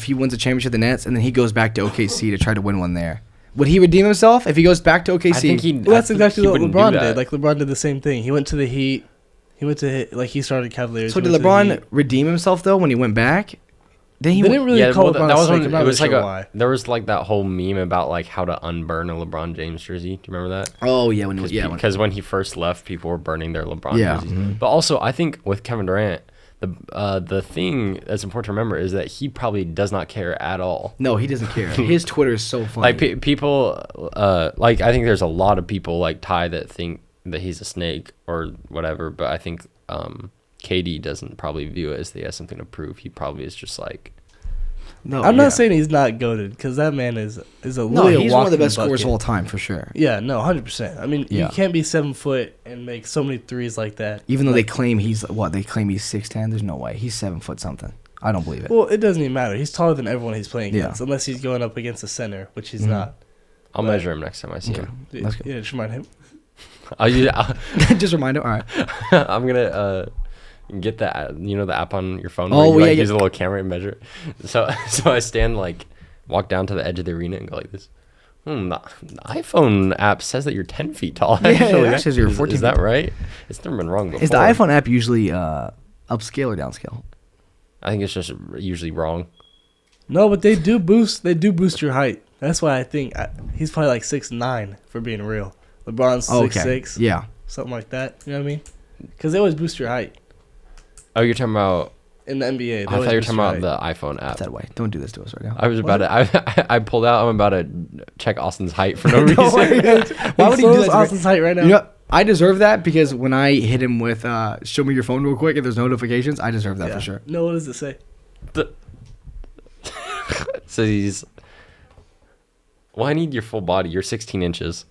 he wins a championship, the Nets, and then he goes back to OKC to try to win one there. Would he redeem himself if he goes back to OKC? I think he. Well, that's exactly what wouldn't do LeBron that. did. Like LeBron did the same thing. He went to the Heat. He started Cavaliers. So he did went to the LeBron Heat. redeem himself though when he went back? Then he They went, didn't really Yeah, call well, LeBron that a was snake. when I'm not it was really like sure why. there was like that whole meme about like how to unburn a LeBron James jersey. Do you remember that? oh yeah, when he was Because when he first left, people were burning their LeBron Yeah. jerseys. Mhm. But also, I think with Kevin Durant, the thing that's important to remember is that he probably does not care at all. no, he doesn't care. His Twitter is so funny. Like people, like I think there's a lot of people like Ty that think that he's a snake or whatever. But I think KD doesn't probably view it as he has something to prove. He probably is just like. no, I'm yeah. not saying he's not goated because that man is a no. really He's one of the walking best scorers bucket. of all time for sure. Yeah, no, 100%. I mean, Yeah. you can't be 7 foot and make so many threes like that. Even though Like, they claim he's 6'10", there's no way he's 7 foot something. I don't believe it. well, it doesn't even matter. He's taller than everyone he's playing Yeah. against, unless he's going up against a center, which he's Mhm. not. I'll But- measure him next time I see Okay. him. That's good. Yeah, just remind him. I'll Just remind him. All right. I'm gonna get that the app on your phone. Oh, where you, like, yeah, use yeah. a little camera and measure it. So I stand walk down to the edge of the arena and go like this. The iPhone app says that you're 10 feet tall. Yeah, Actually, it says you're 14 Is that feet. right? It's never been wrong before. Is the iPhone app usually upscale or downscale? I think it's just usually wrong. No, but they do boost your height. That's why I think he's probably like 6'9" for being real. LeBron's 6'6", Yeah. something like that. You know what I mean? Because they always boost your height Oh, you're talking about? in the NBA. They I thought always you were boost talking your about height. the iPhone app. That way. Don't do this to us right now. I was about to. I pulled out. I'm about to check Austin's height for no No reason. way. Why would he do that? to me? Austin's height right now? You know, I deserve that because when I hit him with show me your phone real quick and there's notifications, I deserve that Yeah. for sure. No, what does it say? So he's. Well, I need your full body. You're 16 inches.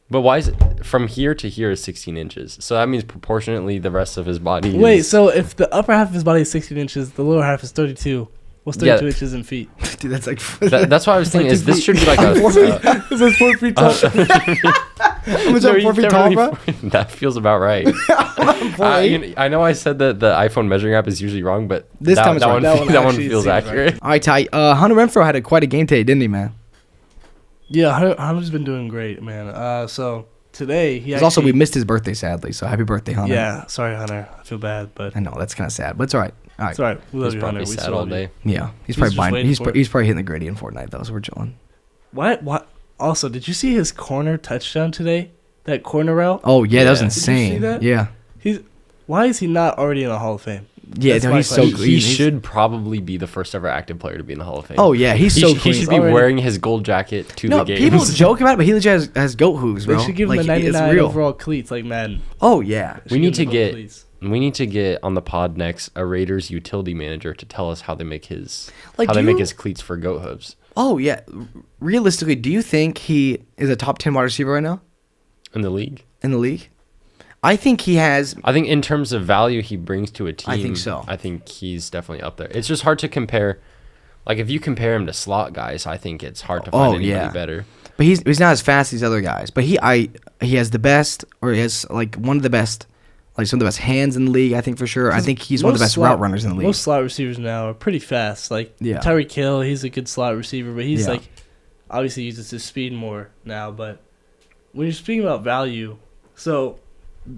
But why is it from here to here is 16 inches? So that means proportionately the rest of his body. Wait, is, so if the upper half of his body is 16 inches, the lower half is 32. What's 32 inches in feet? Dude, that's like that's why I was thinking. like Is this 2 should be like a? It says 4 feet tall. I'm 4 feet tall, bro. That feels about right. I know I said that the iPhone measuring app is usually wrong, but This time it's right. that one feels accurate. All right, Ty. Hunter Renfrow had quite a game today, didn't he, man? Yeah, Hunter's been doing great, man. So today also we missed his birthday, sadly. So happy birthday, Hunter. Yeah, sorry, Hunter. I feel bad, but I know that's kind of sad, but it's all right. All right. it's all right. We love He's you, probably Hunter. We sad still all love day. you. Yeah, he's He's probably just buying. waiting for it. He's probably hitting the gritty in Fortnite though, so we're chilling. What? Also, did you see his corner touchdown today? That corner route? Oh yeah, that was Did you insane. see that? Yeah. Why is he not already in the Hall of Fame? Yeah, That's no, my he's so question. clean. He He's- should probably be the first ever active player to be in the Hall of Fame. Oh yeah, he's so He clean. should be already- wearing his gold jacket to No, the game. people joke about it, but he legit has goat hooves, bro. They should give him Like, the it's 99 real. overall cleats like Madden. Oh yeah. They should We need give to him the gold get cleats. We need to get on the pod next a Raiders utility manager to tell us how they make his Like, how they do make you- his cleats for goat hooves Oh yeah. Realistically, do you think he is a top 10 wide receiver right now in the league. in the league? I think he has. I think in terms of value he brings to a team, I think so. I think he's definitely up there. It's just hard to compare. Like if you compare him to slot guys, I think it's hard to find anybody better. But he's not as fast as these other guys. But he has the best, or he has like one of the best, like some of the best hands in the league. I think for sure. I think he's one of the best route runners in the league. Most slot receivers now are pretty fast. Like Yeah. Tyreek Hill, he's a good slot receiver, but he's Yeah. like obviously uses his speed more now. But when you're speaking about value, so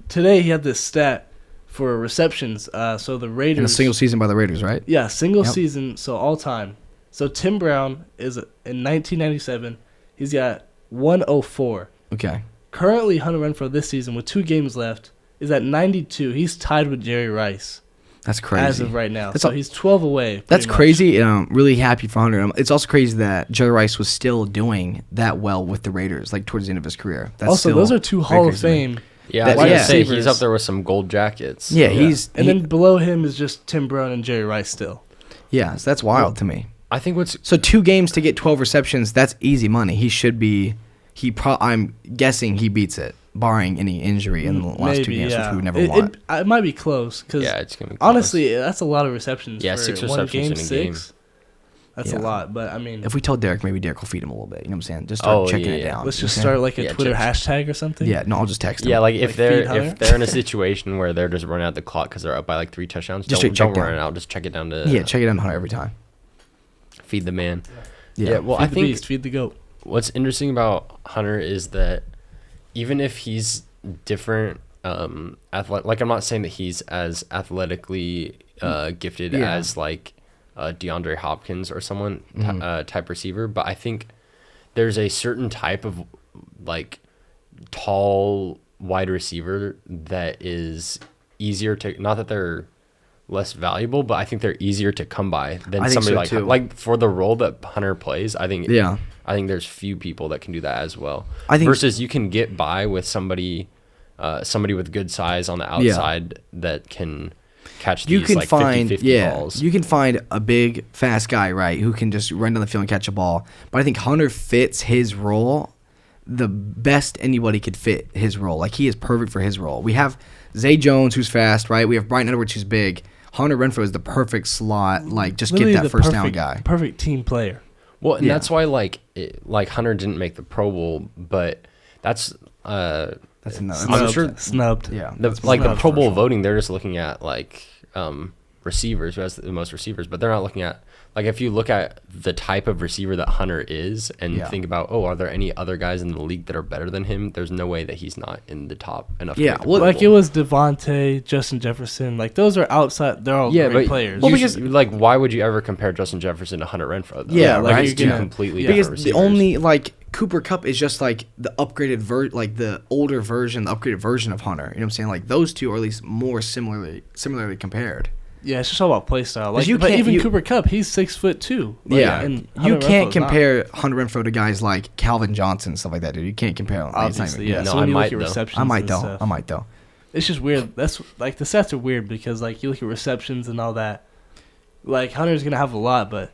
today he had this stat for receptions. So the Raiders in a single season by the Raiders, right? Yeah, single Yep. season, so all time. So Tim Brown is in 1997. He's got 104. Okay. Currently, Hunter Renfrow this season with 2 games left is at 92. He's tied with Jerry Rice That's crazy. as of right now. That's So all- he's 12 away. That's pretty much. crazy, and I'm really happy for Hunter. It's also crazy that Jerry Rice was still doing that well with the Raiders, like towards the end of his career. That's Also, still those are 2 very Hall of crazy to me. Fame. Yeah, That- I was yeah. gonna say receivers. he's up there with some gold jackets. Yeah, So, And then below him is just Tim Brown and Jerry Rice still. yeah, so that's wild to me. I think what's So 2 games to get 12 receptions, that's easy money. He should be. I'm guessing he beats it, barring any injury in the last 2 games, which we would never want. It might be close because it's gonna be close. honestly, that's a lot of receptions. Yeah, for 6 one receptions in a game. 6. That's Yeah. a lot, but I mean, If we tell Derek, maybe Derek will feed him a little bit. You know what I'm saying? Just start checking it down. let's you know just what I'm start like a Yeah, Twitter check. hashtag or something. saying? Yeah, no, I'll just text him. Yeah, like Like if they're feed Hunter? if they're in a situation where they're just running out the clock because they're up by like 3 touchdowns, Just don't check run down. it out. Just check it down to Yeah, check it out on Hunter every time. feed the man. Yeah. Yeah, well, Feed I the think beast, feed the goat. what's interesting about Hunter is that even if he's different, like I'm not saying that he's as athletically gifted Yeah. as like DeAndre Hopkins or someone Mhm. type receiver, but I think there's a certain type of like tall wide receiver that is easier to, not that they're less valuable, but I think they're easier to come by than I think somebody so, too. like for the role that Hunter plays. I think Yeah. I think there's few people that can do that as well. I think Versus you can get by with somebody with good size on the outside that can catch you these can like find 50-50 balls. you can find a big fast guy, right, who can just run down the field and catch a ball. But I think Hunter fits his role the best anybody could fit his role. Like he is perfect for his role. We have Zay Jones who's fast, right? We have Brian Edwards who's big. Hunter Renfrow is the perfect slot, like just Literally get that the first down perfect- guy. Perfect team player. Well, and Yeah. that's why like Hunter didn't make the Pro Bowl, but that's That's another. I'm sure Snubbed. Yeah. the That's like the snubbed Pro for Bowl sure. voting, they're just looking at like receivers, who has the most receivers, but they're not looking at like if you look at the type of receiver that Hunter is and Yeah. think about, oh, are there any other guys in the league that are better than him? There's no way that he's not in the top enough. Yeah, to make the well, Pro Like Bowl. it was Devontae, Justin Jefferson. Like those are outside. They're all Yeah, great but players. Well, you because- should- like, why would you ever compare Justin Jefferson to Hunter Renfrow? Though? Yeah, like right? it's two You're gonna- completely yeah. Because different the receivers. only like Cooper Kupp is just like the upgraded like the older version, the upgraded version of Hunter. You know what I'm saying? Like those two are at least more similarly compared. yeah, it's just all about play style. Like, you but can't- even you- Cooper Kupp, he's 6'2". Like, Yeah, and you Hunter can't Renfro's not. compare Hunter Renfrow to guys like Calvin Johnson and stuff like that, dude. You can't compare them. Like, it's not Obviously, even- yeah. No, so when I you might, look at though. receptions, I might and though. stuff, I might though. It's just weird. That's like the stats are weird because like you look at receptions and all that. Like Hunter's gonna have a lot, but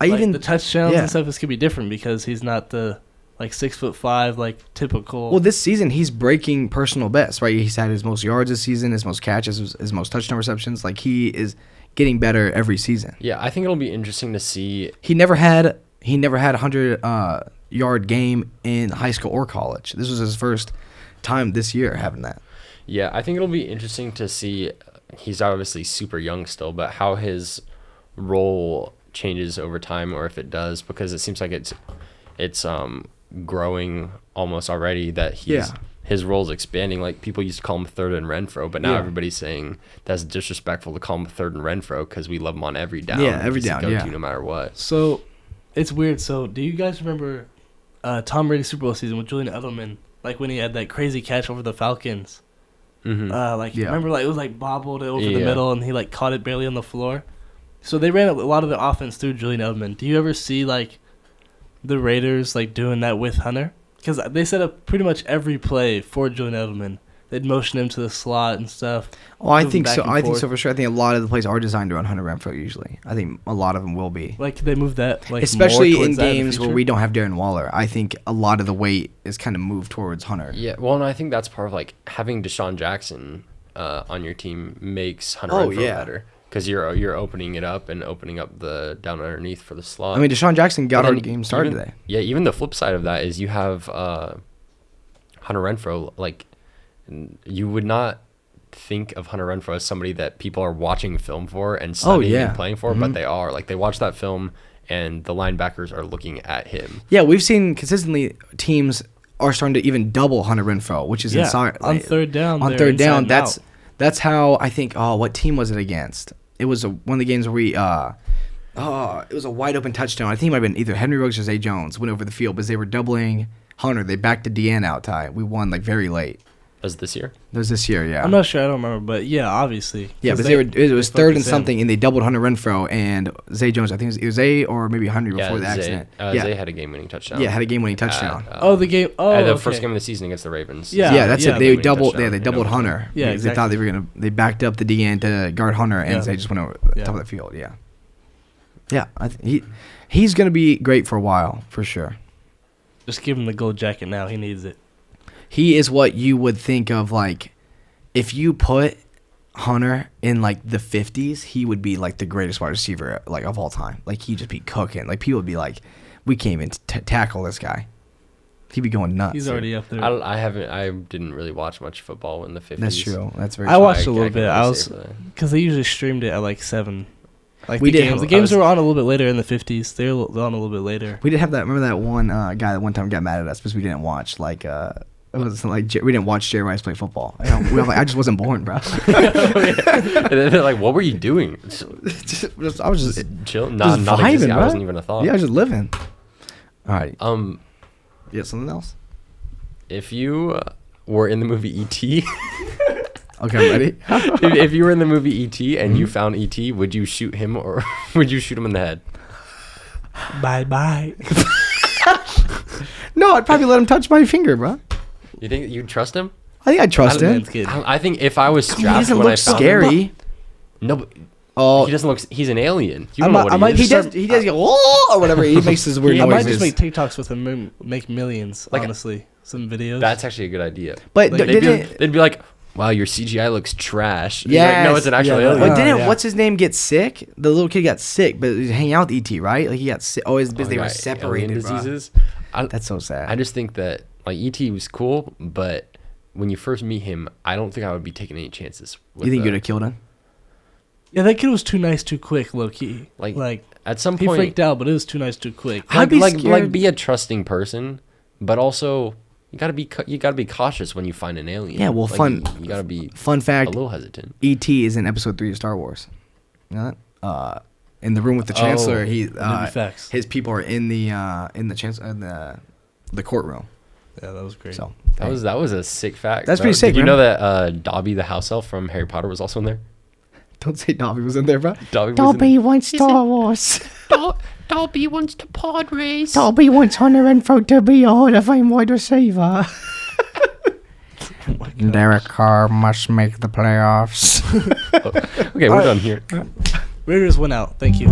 I like, even the touchdowns yeah. and stuff is gonna be different because he's not the like 6'5" like typical. well, this season he's breaking personal bests, right? He's had his most yards this season, his most catches, his most touchdown receptions. Like he is getting better every season. Yeah, I think it'll be interesting to see. He never had 100 yard game in high school or college. This was his first time this year having that. Yeah, I think it'll be interesting to see. He's obviously super young still, but how his role changes over time, or if it does, because it seems like it's growing almost already. That his role's expanding. Like, people used to call him third and Renfro, but now everybody's saying that's disrespectful to call him third and Renfro because we love him on every down. Yeah, every He's a down. go-to Yeah, no matter what. So it's weird. So do you guys remember Tom Brady's Super Bowl season with Julian Edelman? Like when he had that crazy catch over the Falcons. Mm-hmm. Remember, like it was like bobbled over the middle, and he like caught it barely on the floor. So they ran a lot of the offense through Julian Edelman. Do you ever see like the Raiders like doing that with Hunter? Because they set up pretty much every play for Julian Edelman. They'd motion him to the slot and stuff. Oh, I think so. I think so for sure. I think a lot of the plays are designed around Hunter Renfro usually. I think a lot of them will be. Like they move that, like especially more in that games where we don't have Darren Waller. I think a lot of the weight is kind of moved towards Hunter. Yeah, well, and I think that's part of like having Deshaun Jackson on your team makes Hunter Renfro better. Because you're opening it up and opening up the down underneath for the slot. I mean, Deshaun Jackson got our game started today. Yeah, even the flip side of that is you have Hunter Renfro. Like, you would not think of Hunter Renfro as somebody that people are watching film for and studying and playing for, but they are. Like, they watch that film and the linebackers are looking at him. Yeah, we've seen consistently teams are starting to even double Hunter Renfro, which is inside. On third down. On third down, that's how I think. Oh, what team was it against? It was one of the games where we. It was a wide open touchdown. I think it might have been either Henry Ruggs or Zay Jones went over the field, because they were doubling Hunter. They backed to Deanne out. Ty. We won like very late. Was it this year? That was this year, yeah. I'm not sure. I don't remember, but yeah, obviously. Yeah, but it was third and something, and they doubled Hunter Renfro and Zay Jones. I think it was Zay or maybe Henry before the accident. Zay had a game-winning touchdown. Yeah, had a game-winning touchdown. The game. Oh, the first game of the season against the Ravens. Yeah, that's it. They doubled. Yeah, they doubled Hunter. Yeah, because they thought they were gonna. They backed up the DN to guard Hunter, and Zay just went over the top of the field. Yeah. Yeah, he's gonna be great for a while for sure. Just give him the gold jacket now. He needs it. He is what you would think of, like, if you put Hunter in like the 50s, he would be like the greatest wide receiver like of all time. Like, he'd just be cooking. Like, people would be like, we can't even tackle this guy. He'd be going nuts. He's already up there. I didn't really watch much football in the 50s. That's true. That's very. I watched a little bit. I was because they usually streamed it at like 7. Like the games were on a little bit later in the 50s. They were on a little bit later. We did have that. Remember that one guy that one time got mad at us because we didn't watch like. It was like we didn't watch Jerry Rice play football. We were like, I just wasn't born, bro. And then they're like, "What were you doing?" I was just chill, not vibing, I wasn't even a thought. Yeah, I was just living. All right. Yeah, something else. If you were in the movie E.T. Okay, I'm ready. if you were in the movie E.T. and you found E.T., would you shoot him or would you shoot him in the head? Bye. No, I'd probably let him touch my finger, bro. You think you'd trust him? I think I'd trust him. I think if I was strapped, he doesn't look scary. No, but he doesn't look. He's an alien. You don't know what he is. He does go oh or whatever. He makes his weird noises. I might just make TikToks with him, make millions. Like, honestly, some videos. That's actually a good idea. But like, they'd be like, "Wow, your CGI looks trash." Yeah, like, no, it's an actual alien. But didn't what's his name get sick? The little kid got sick, but he was hanging out with ET, right? Like he got sick. Oh, they were separated. Diseases. That's so sad. I just think that like ET was cool, but when you first meet him, I don't think I would be taking any chances. You think you'd have killed him? Yeah, that kid was too nice too quick, low key. Like at some point he freaked out, but it was too nice too quick. I'd be scared. Like be a trusting person, but also you gotta be cautious when you find an alien. Yeah, well, you gotta be fun fact. A little hesitant. ET is in Episode 3 of Star Wars. You know that? In the room with the Chancellor, his people are in the courtroom. Yeah, that was great. So that was a sick fact. That's pretty sick. Did you know that Dobby the house elf from Harry Potter was also in there? Don't say Dobby was in there, bro. Dobby wants Star Wars. Dobby wants to pod race. Dobby wants Hunter Renfro to be a Hall of Fame wide receiver. Derek Carr must make the playoffs. Okay, we're done here. Raiders went out. Thank you.